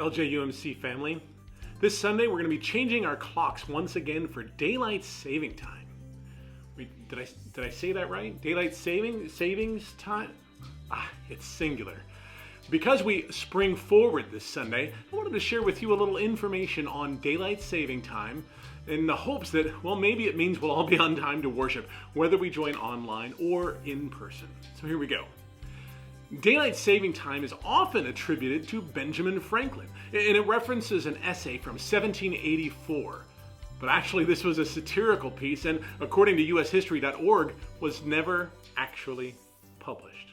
LJUMC family. This Sunday we're going to be changing our clocks once again for daylight saving time. Did I say that right? Daylight savings time? It's singular. Because we spring forward this Sunday, I wanted to share with you a little information on daylight saving time in the hopes that, well, maybe it means we'll all be on time to worship, whether we join online or in person. So here we go. Daylight saving time is often attributed to Benjamin Franklin, and it references an essay from 1784. But actually, this was a satirical piece, and according to ushistory.org, was never actually published.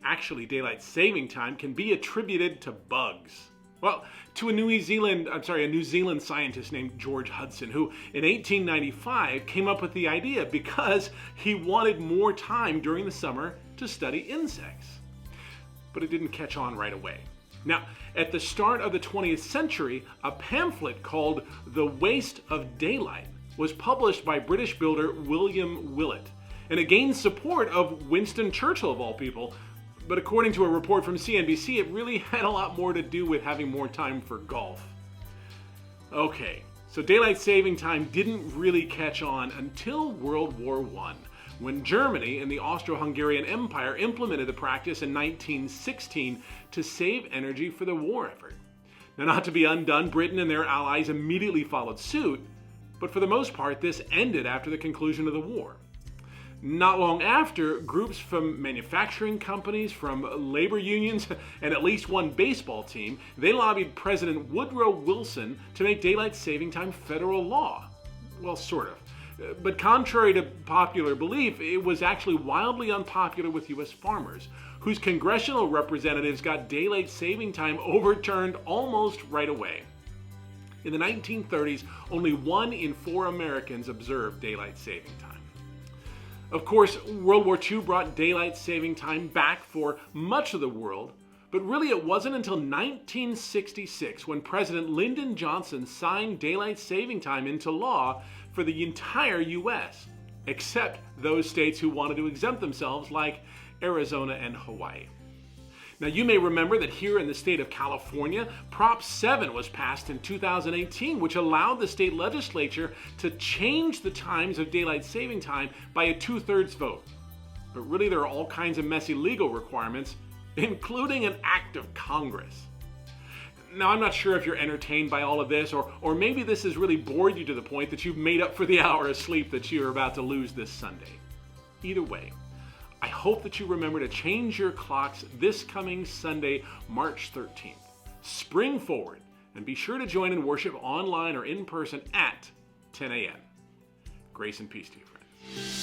Actually, daylight saving time can be attributed to bugs. Well, to a New Zealand scientist named George Hudson, who in 1895 came up with the idea because he wanted more time during the summer to study insects. But it didn't catch on right away. Now, at the start of the 20th century, a pamphlet called The Waste of Daylight was published by British builder William Willett, and it gained support of Winston Churchill, of all people. But according to a report from CNBC, it really had a lot more to do with having more time for golf. Okay, so daylight saving time didn't really catch on until World War I, when Germany and the Austro-Hungarian Empire implemented the practice in 1916 to save energy for the war effort. Now, not to be undone, Britain and their allies immediately followed suit, but for the most part, this ended after the conclusion of the war. Not long after, groups from manufacturing companies, from labor unions, and at least one baseball team, they lobbied President Woodrow Wilson to make daylight saving time federal law. Well, sort of. But contrary to popular belief, it was actually wildly unpopular with U.S. farmers, whose congressional representatives got daylight saving time overturned almost right away. In the 1930s, only 1 in 4 Americans observed daylight saving time. Of course, World War II brought daylight saving time back for much of the world, but really it wasn't until 1966 when President Lyndon Johnson signed daylight saving time into law for the entire U.S., except those states who wanted to exempt themselves, like Arizona and Hawaii. Now, you may remember that here in the state of California, Prop 7 was passed in 2018, which allowed the state legislature to change the times of daylight saving time by a 2/3 vote. But really, there are all kinds of messy legal requirements, including an act of Congress. Now, I'm not sure if you're entertained by all of this, or maybe this has really bored you to the point that you've made up for the hour of sleep that you're about to lose this Sunday. Either way, I hope that you remember to change your clocks this coming Sunday, March 13th. Spring forward, and be sure to join in worship online or in person at 10 a.m. Grace and peace to you, friends.